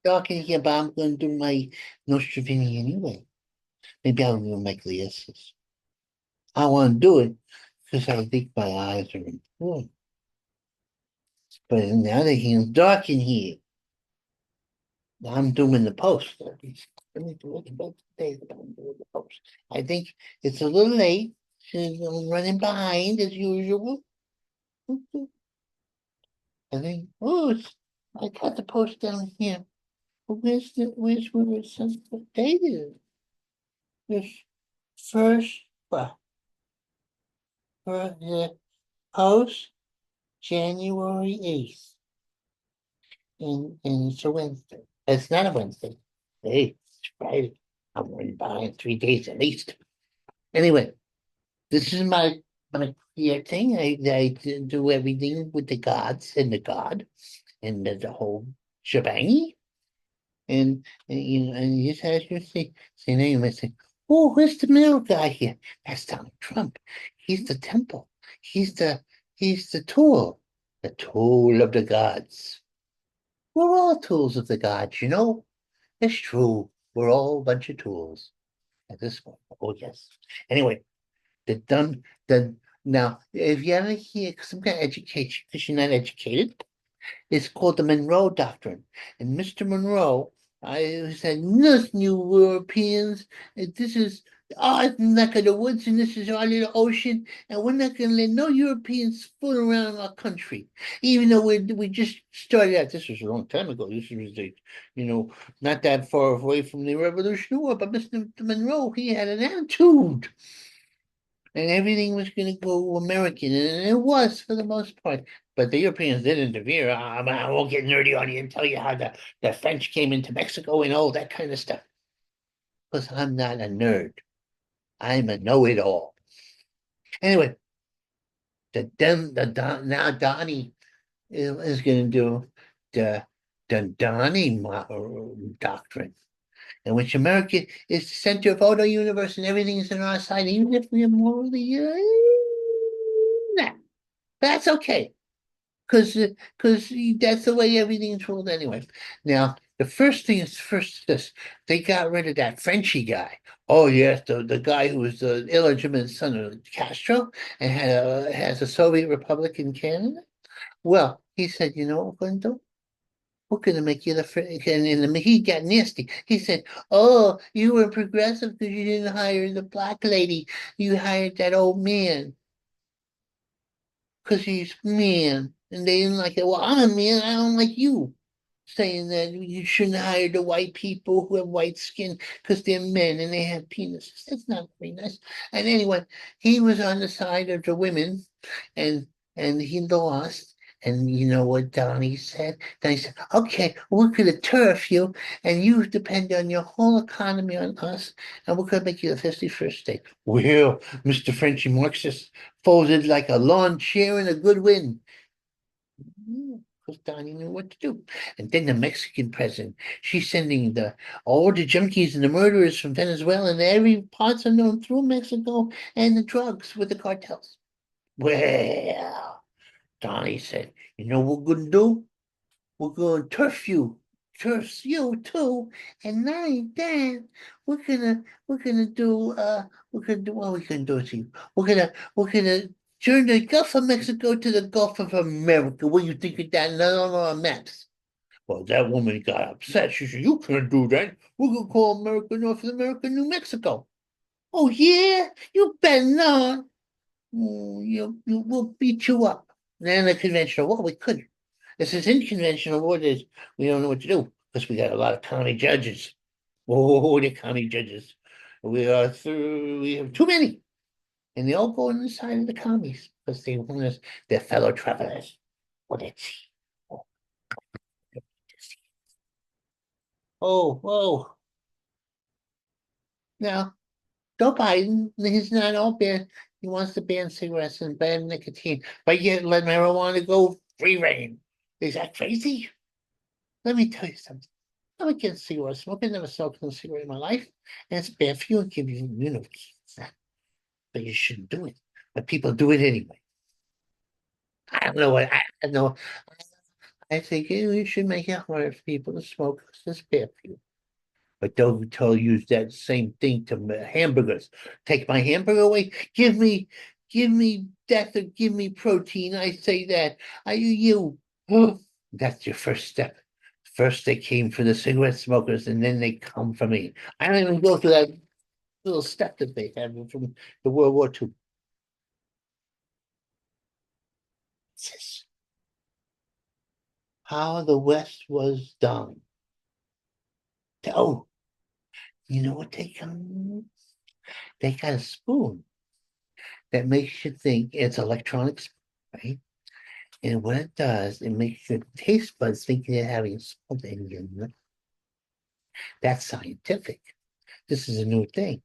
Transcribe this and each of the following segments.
talking here, but I'm going to do my Nostrovini anyway. Maybe I'll do my glasses. I want to do it because I think my eyes are important. But on the other hand, it's dark in here. I'm doing the post. Let me do it about today. I'm doing the post. I think it's a little late. Since I'm running behind as usual. I think, I got the post down here. But where it says what date it is? This first, well, for the post January 8th. And it's a Wednesday. It's not a Wednesday. Hey, it's Friday. I'm running behind 3 days at least. Anyway, this is my yeah thing. I do everything with the gods and the god and the whole shebang. And you know, and you just ask your say name and say, oh, who's the middle guy here? That's Donald Trump. He's the temple. He's the tool. The tool of the gods. We're all tools of the gods, you know. It's true. We're all a bunch of tools at this point. Oh yes. Anyway, the done the now if you ever hear some kind of education, because you're not educated, it's called the Monroe Doctrine. And Mr. Monroe, I said, listen, you Europeans, this is our neck of the woods and this is our little ocean, and we're not going to let no Europeans fool around our country. Even though we just started out, this was a long time ago. This was the, you know, not that far away from the Revolutionary War, but Mr. Monroe, he had an attitude and everything was going to go American, and it was for the most part. But the Europeans did interfere. I won't get nerdy on you and tell you how the French came into Mexico and all that kind of stuff. Because I'm not a nerd. I'm a know-it-all. Anyway, now Donnie is going to do the Donnie doctrine, in which America is the center of all the universe and everything is on our side, even if we are morally. Nah, that's okay. Because that's the way everything's ruled anyway. Now, the first thing is first this they got rid of that Frenchy guy. Oh yes, the guy who was the illegitimate son of Castro and has a Soviet Republic in Canada. Well, he said, you know what we're going to do? We're going to make you the French. And he got nasty. He said, oh, you were progressive because you didn't hire the black lady. You hired that old man because he's man. And they didn't like it. Well, I'm a man. I don't like you saying that you shouldn't hire the white people who have white skin because they're men and they have penises. That's not very nice. And anyway, he was on the side of the women and he lost. And you know what Donnie said? Donnie said, okay, we're going to turf you and you depend on your whole economy on us and we're going to make you the 51st state. Well, Mr. Frenchy Marxist folded like a lawn chair in a good wind. Because Donnie knew what to do. And then the Mexican president, she's sending all the junkies and the murderers from Venezuela and every parts unknown through Mexico and the drugs with the cartels. Well, Donnie said, you know what we're gonna do? We're gonna turf you too. And not only that, we're gonna do what are we gonna do to you? We're gonna turn the Gulf of Mexico to the Gulf of America. What do you think of that? Not on our maps. Well, that woman got upset. She said, you can't do that. We're gonna call America North America New Mexico. Oh yeah? You better not. We'll beat you up. And then the conventional war, we couldn't. This is unconventional war. We don't know what to do because we got a lot of county judges. Oh, the county judges. We have too many. And they all go on the side of the commies because they want us, their fellow travelers. What did see? Oh, oh. Now, Joe Biden, he's not all bad. He wants to ban cigarettes and ban nicotine, but yet let marijuana go free reign. Is that crazy? Let me tell you something. I'm against cigarette smoking. Never smoked a cigarette in my life, and it's bad for you and give you immunity. But you shouldn't do it. But people do it anyway. I don't know what I don't know. I think we should make it harder for people to smoke because it's bad for you. But don't tell use that same thing to hamburgers. Take my hamburger away. Give me death or give me protein. I say that. I you. Oh, that's your first step. First they came for the cigarette smokers, and then they come for me. I don't even go through that little step that they had from the World War II. This is how the West was done. Oh, you know what they come? They got a spoon that makes you think it's electronics, right? And what it does, it makes your taste buds think you're having salt in you. That's scientific. This is a new thing.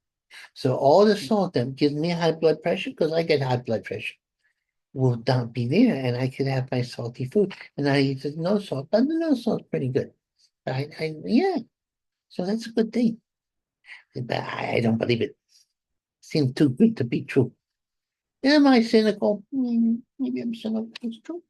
So all the salt that gives me high blood pressure, because I get high blood pressure, will not be there, and I could have my salty food. And I eat no salt, but the no salt's pretty good. Yeah. So that's a good thing. But I don't believe it. Seems too good to be true. Am I cynical? Maybe I'm cynical. It's true.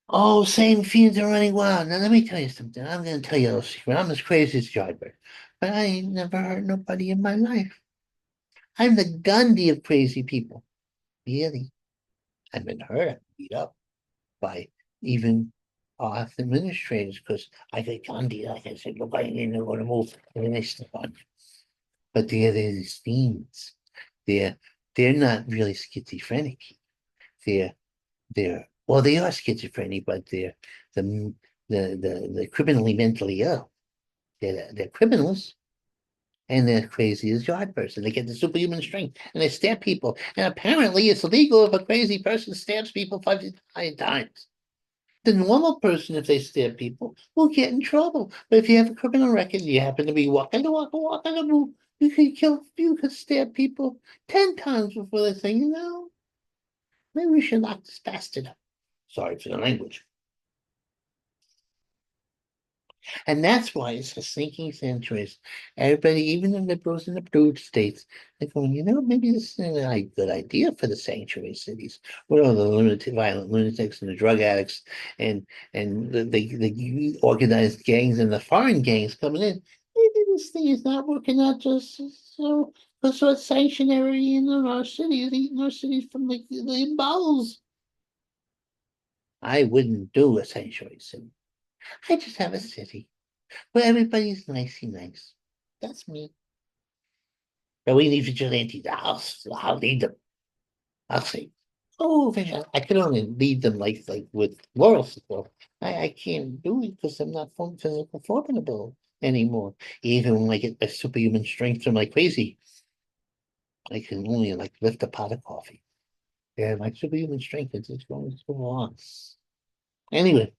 Oh, same fiends are running wild. Now let me tell you something. I'm gonna tell you a little secret. I'm as crazy as Yardbird, but I ain't never hurt nobody in my life. I'm the Gandhi of crazy people. Really. I've been hurt, I've been beat up by even off administrators because I got Gandhi. Like I said, look, I ain't gonna move, and then they step on you. But they're these fiends. They're they're not really schizophrenic. They're they're well, they are schizophrenic, but they're the the criminally mentally ill. They're criminals and they're crazy as yard person. They get the superhuman strength and they stab people. And apparently, it's illegal if a crazy person stabs people 5 times. The normal person, if they stab people, will get in trouble. But if you have a criminal record, you happen to be walking the move, you could stab people 10 times before they say, maybe we should lock this bastard up. Sorry for the language. And that's why it's a sinking centuries. Everybody, even the liberals in the blue states, they're going, maybe this is a good idea for the sanctuary cities. What are the violent lunatics and the drug addicts and the organized gangs and the foreign gangs coming in? Maybe this thing is not working out just so it's sanctuary in our cities, eating our cities from the bowels. I wouldn't do a sanctuary city. I just have a city. But everybody's nicey nice. That's me. But we need vigilantes. I'll lead them. I'll say, oh, I can only lead them like with moral support. I can't do it because I'm not physical formidable anymore. Even when I get my superhuman strength from like crazy, I can only like lift a pot of coffee. Yeah, my superhuman strength is just going so long. Anyway,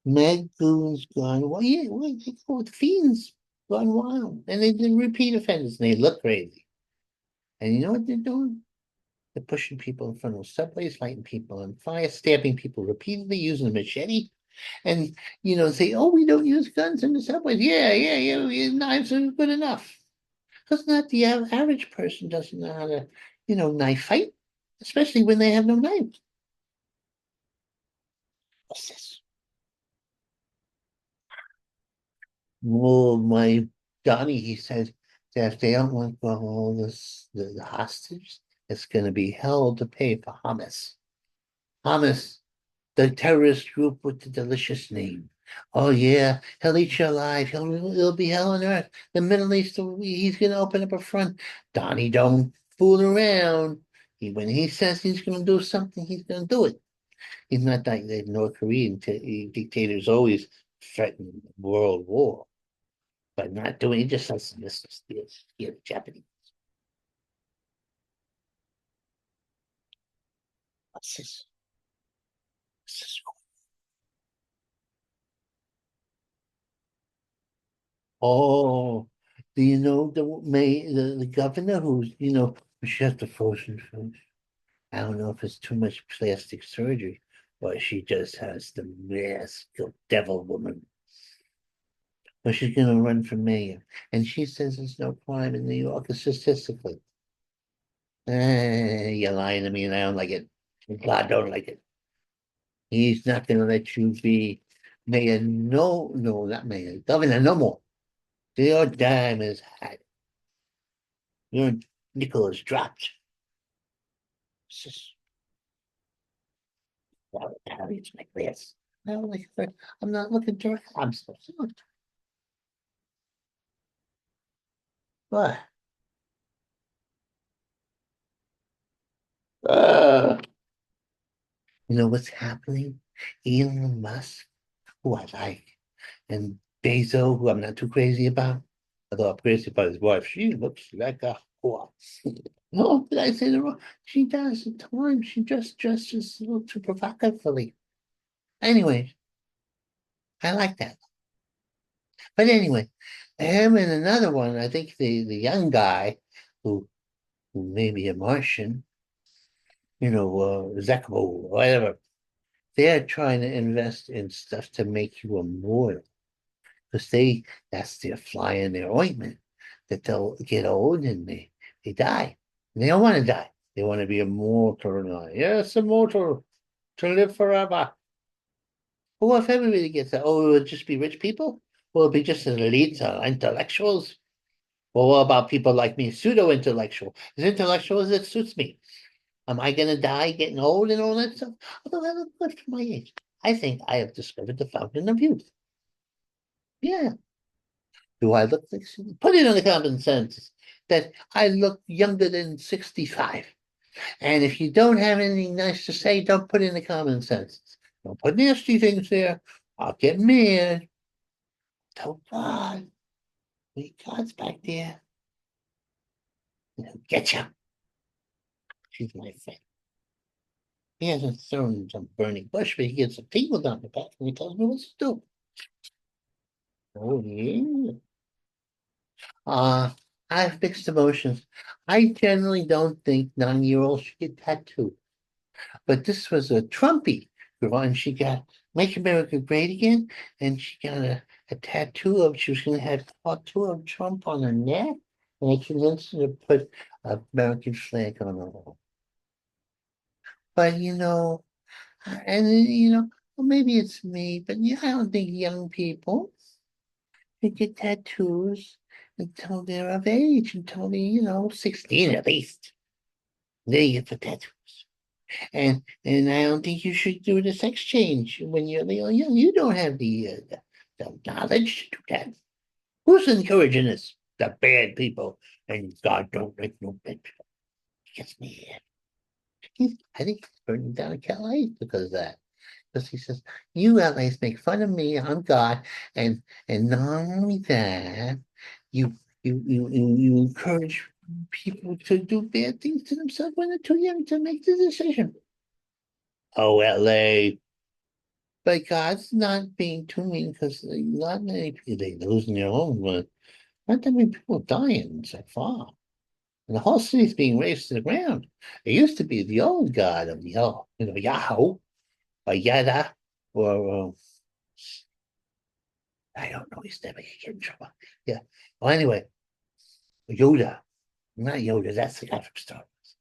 Mad Goon's gone. Well, yeah, well, they go with fiends gone wild, and they did repeat offenders, and they look crazy. And you know what they're doing? They're pushing people in front of subways, lighting people on fire, stabbing people repeatedly, using a machete, and say, "Oh, we don't use guns in the subways." Yeah. Knives are good enough. Because not the average person doesn't know how to, knife fight, especially when they have no knives. What's this? Well, my Donnie, he said that if they don't want all this, the hostage, it's going to be hell to pay for Hamas. Hamas, the terrorist group with the delicious name. Oh yeah, he'll eat you alive. It'll be hell on earth. The Middle East, he's going to open up a front. Donnie, don't fool around. When he says he's going to do something, he's going to do it. He's not like the North Korean dictators always threaten world war. But not doing it just like this Japanese. What's this? What's this? Oh, do you know the governor who's she has the frozen food? I don't know if it's too much plastic surgery, but she just has the mask of devil woman. But she's gonna run for mayor, and she says there's no crime in New York statistically. You're lying to me and I don't like it. God don't like it. He's not gonna let you be mayor. No, no, not mayor. Governor, no more. Your dime is hot. Your nickel is dropped. It's just, well, it's my glass. I don't like it. I'm not looking to. I'm supposed to look. What? Uh, you know what's happening? Elon Musk, who I like, and Bezos, who I'm not too crazy about. Although I'm crazy about his wife. She looks like a whore. No, did I say the wrong? She does at times. She just dresses a little too provocatively. Anyway, I like that. But anyway, him and another one, I think the young guy who may be a Martian, Zeko, whatever, they're trying to invest in stuff to make you immortal. Because that's their fly in their ointment, that they'll get old and they die. And they don't want to die. They want to be immortal. Yes, immortal, to live forever. Well, if everybody gets that, oh, it would just be rich people? Will it be just elites or intellectuals? Well, what about people like me, pseudo-intellectual? As intellectual as it suits me. Am I going to die getting old and all that stuff? Although I look good for my age. I think I have discovered the fountain of youth. Yeah. Do I look like, put it on the common sense that I look younger than 65. And if you don't have anything nice to say, don't put in the common sense. Don't put nasty things there. I'll get mad. Tell God, God's back there. Get you. She's my friend. He hasn't thrown some burning bush, but he gets some people down the back and he tells me what to do. Oh, yeah. Uh, I have mixed emotions. I generally don't think 9-year-olds should get tattooed. But this was a Trumpy girl, and she got Make America Great Again, and she got a tattoo of, she was going to have a tattoo of Trump on her neck, and I convinced her to put a American flag on her wall. But, well, maybe it's me, but yeah, I don't think young people should get tattoos until they're of age, until they're 16 at least. They get the tattoos. And I don't think you should do this exchange when you're young. You don't have the knowledge to do that. Who's encouraging this? The bad people. And God don't like no bad people. He gets me here. I think he's burning down LA because of that. Because he says, you LAs make fun of me, I'm God, and not only that, you encourage people to do bad things to themselves when they're too young to make the decision. Oh, LA. But God's not being too mean because not many people they losing their homes, but not that many people dying so far. And the whole city's being razed to the ground. It used to be the old god of the Yahoo or Yada or I don't know. He's never gonna get in trouble. Yeah. Well, anyway, Yoda, not Yoda. That's the guy from Star Wars.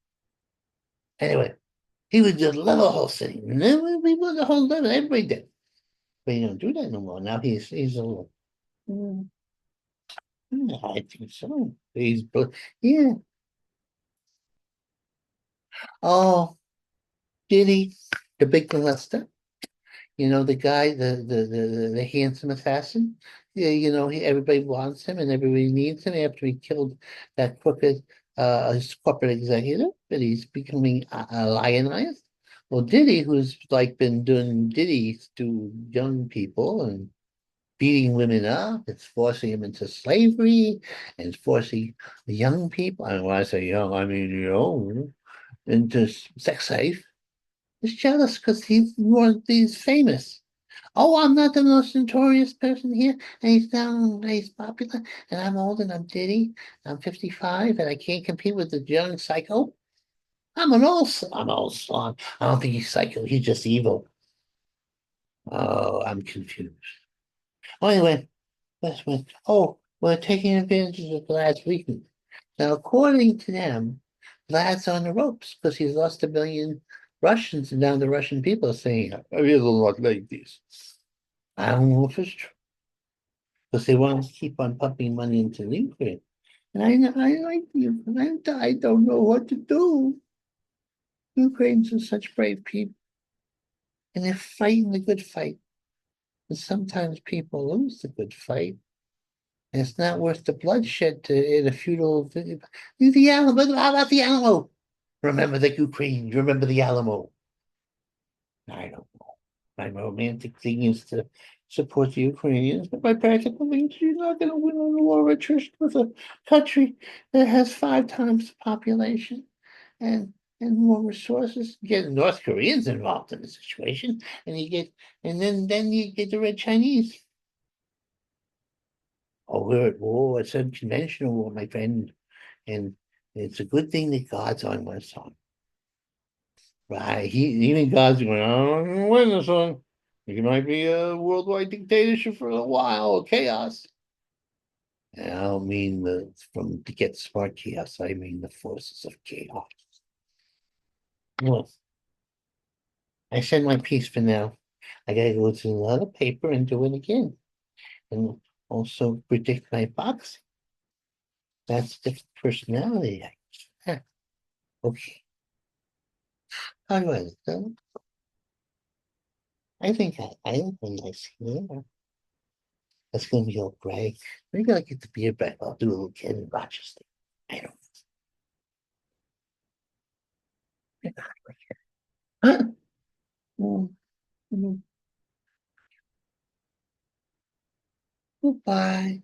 Anyway, he would just love the whole city. And then we was the whole level. Everybody did. But he don't do that no more. Now he's a little. mm, I think so. Yeah. Oh, did he? The big molester. The guy, the handsome assassin. Yeah, everybody wants him and everybody needs him after he killed that crooked his corporate executive, but he's becoming lionized. Well, Diddy, who's like been doing Diddy's to young people and beating women up, it's forcing them into slavery and it's forcing the young people, and when I say young, I mean into sex slave. He's jealous because he's famous. Oh, I'm not the most notorious person here, and he's popular, and I'm old and I'm Diddy. I'm 55 and I can't compete with the young psycho. I'm old slog. I don't think he's psycho, he's just evil. Oh, I'm confused. Oh, anyway, we're taking advantage of the last weekend. Now, according to them, Vlad's on the ropes because he's lost 1 million Russians, and now the Russian people are saying, "Oh, he doesn't look like this." I don't know if it's true because they want to keep on pumping money into the Ukraine. And I like you. I don't know what to do. Ukrainians are such brave people, and they're fighting the good fight. But sometimes people lose the good fight, and it's not worth the bloodshed to in a feudal. The Alamo. How about the Alamo? Remember the Ukraine. Remember the Alamo. I don't know. My romantic thing is to support the Ukrainians, but my practical thing is you're not going to win on the war of attrition with a country that has 5 times the population and more resources. You get North Koreans involved in the situation, and you get and then you get the Red Chinese. Oh, we're at war. It's unconventional war, my friend, and it's a good thing that God's on my side. Right. Even God's going, I don't know when this one. It might be a worldwide dictatorship for a while, or chaos. And I don't mean the from to get smart chaos. I mean the forces of chaos. Well, I said my piece for now. I gotta go to another paper and do it again. And also predict my boxing. That's different personality. Huh. Okay. How do I look? I think a nice hair. That's gonna be all gray. Maybe I'll get the beard back. I'll do a little Ken Rochester. I don't know. Mm, mm, Goodbye.